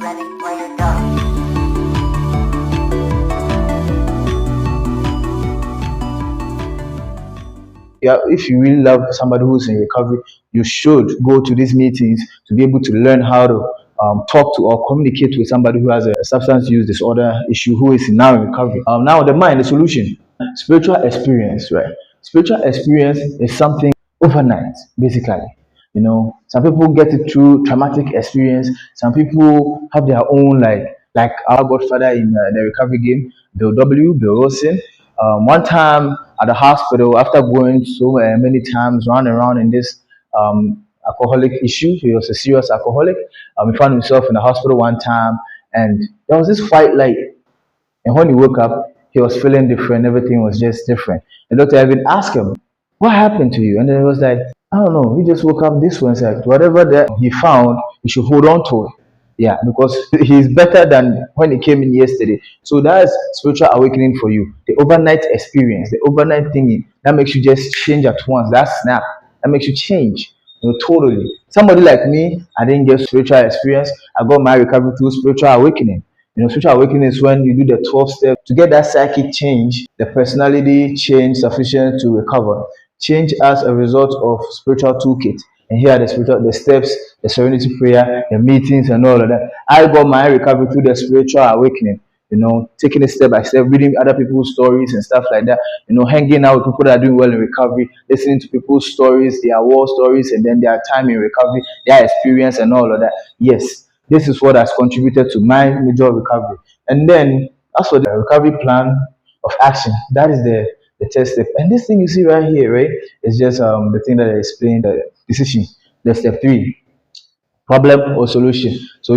ready when you're done. Yeah, if you really love somebody who's in recovery, you should go to these meetings to be able to learn how to talk to or communicate with somebody who has a substance use disorder issue who is now in recovery. Now, the mind, the solution, spiritual experience, right? Spiritual experience is something overnight, basically. Some people get it through traumatic experience. Some people have their own, like our godfather in the recovery game, Bill Wilson. One time at the hospital, after going so many times round and round in this alcoholic issue, he was a serious alcoholic. He found himself in the hospital one time, and there was this white light. And when he woke up, he was feeling different. Everything was just different. The doctor even asked him, "What happened to you?" And then he was like, "I don't know. He just woke up this one." Said, "Whatever that he found, he should hold on to it." Yeah, because he's better than when he came in yesterday. So that's spiritual awakening for you. The overnight experience, the overnight thinking that makes you just change at once. That snap that makes you change. Totally. Somebody like me, I didn't get spiritual experience. I got my recovery through spiritual awakening. Spiritual awakening is when you do the 12 steps to get that psychic change, the personality change sufficient to recover. Change as a result of spiritual toolkit. And here are the steps, the serenity prayer, the meetings, and all of that. I got my recovery through the spiritual awakening. Taking it step by step, reading other people's stories and stuff like that. Hanging out with people that are doing well in recovery, listening to people's stories, their war stories, and then their time in recovery, their experience, and all of that. Yes, this is what has contributed to my major recovery. And then, as for the recovery plan of action, that is the third step. And this thing you see right here, right, is just the thing that I explained, the decision. The step three, problem or solution. So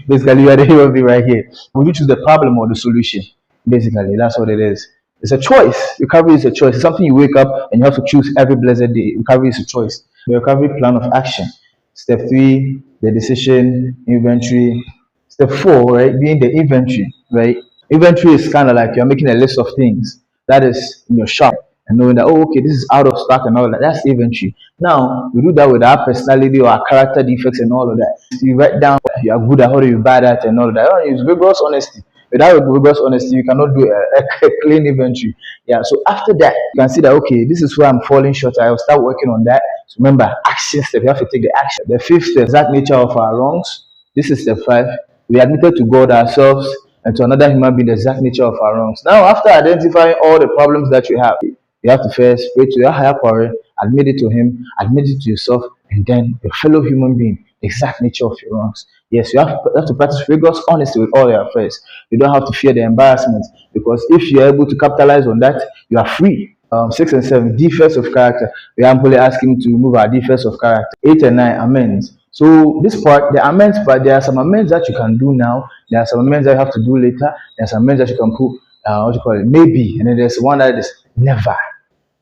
basically, you are the hero of it right here. Will you choose the problem or the solution? Basically, that's what it is. It's a choice. Recovery is a choice. It's something you wake up and you have to choose every blessed day. Recovery is a choice. The recovery plan of action. Step three, the decision, inventory. Step four, right, being the inventory, right? Inventory is kind of like you're making a list of things that is in your shop and knowing that, oh, okay, this is out of stock and all that. That's inventory. Now, we do that with our personality or our character defects and all of that. You write down you are good at how do you bad at and all of that. It's rigorous honesty. Without rigorous honesty, you cannot do a clean inventory. Yeah, so after that, you can see that, okay, this is where I'm falling short. I will start working on that. So remember, action step, you have to take the action. The fifth step, exact nature of our wrongs. This is step five. We admitted to God ourselves and to another human being the exact nature of our wrongs. Now, after identifying all the problems that you have to first pray to your higher power, admit it to Him, admit it to yourself, and then your fellow human being, the exact nature of your wrongs. Yes, you have to practice rigorous honesty with all your affairs. You don't have to fear the embarrassment because if you're able to capitalize on that, you are free. 6 and 7, defects of character. We are simply asking to remove our defects of character. 8 and 9, amends. So this part, the amends part, there are some amends that you can do now. There are some amends that you have to do later. There are some amends that you can put, what you call it, maybe. And then there's one that is never.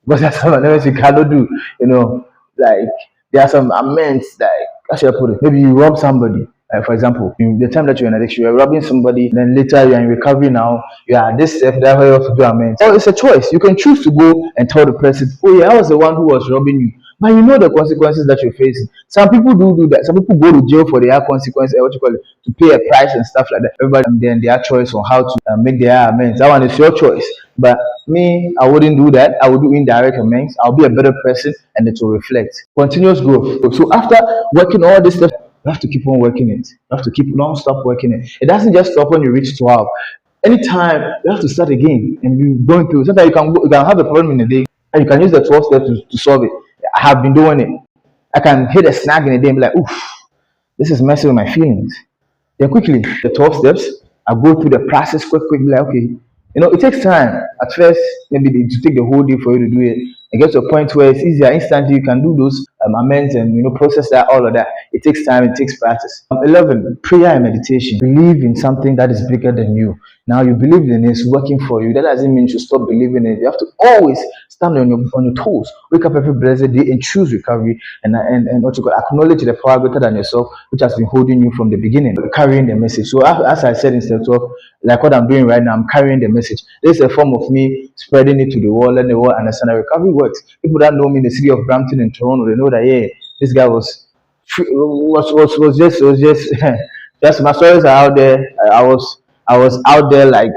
Because there's some amends you cannot do. Like there are some amends like, how should I put it? Maybe you rob somebody. For example, in the time that you're in addiction, you're robbing somebody, then later you're in recovery now, you are at this step, that's why you have to do amends. Or it's a choice. You can choose to go and tell the person, oh yeah, I was the one who was robbing you. But you know the consequences that you're facing. Some people do that. Some people go to jail for their consequences, what you call it, to pay a price and stuff like that. Everybody then their choice on how to make their amends. That one is your choice. But me, I wouldn't do that. I would do indirect amends. I'll be a better person and it will reflect. Continuous growth. So after working all this stuff, you have to keep on working it. You have to keep non-stop working it. It doesn't just stop when you reach 12. Anytime you have to start again and you're going through. Sometimes you can have a problem in a day and you can use the 12 steps to solve it. I have been doing it. I can hit a snag in a day and be like, oof, this is messing with my feelings. Then quickly, the 12 steps, I go through the process quick, be like, okay, it takes time. At first, maybe to take the whole day for you to do it. It gets to a point where it's easier. Instantly, you can do those amends and process that, all of that. It takes time. It takes practice. 11, prayer and meditation. Believe in something that is bigger than you. Now you believe in it, it's working for you. That doesn't mean you should stop believing in it. You have to always stand on your toes. Wake up every blessed day and choose recovery and what you call acknowledge the power greater than yourself, which has been holding you from the beginning, carrying the message. So as I said in step 12, like what I'm doing right now, I'm carrying the message. This is a form of me spreading it to the world, letting the world understand that recovery works. People that know me in the city of Brampton and Toronto, they know that this guy was just Just my stories are out there. I was out there like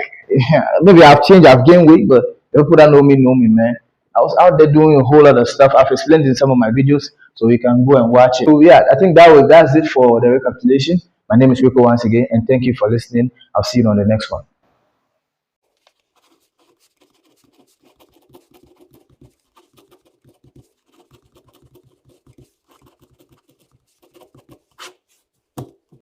maybe I've changed, I've gained weight, but the people that know me, man. I was out there doing a whole lot of stuff. I've explained in some of my videos, so you can go and watch it. So yeah, I think that's it for the recapitulation. My name is Riko once again, and thank you for listening. I'll see you on the next one.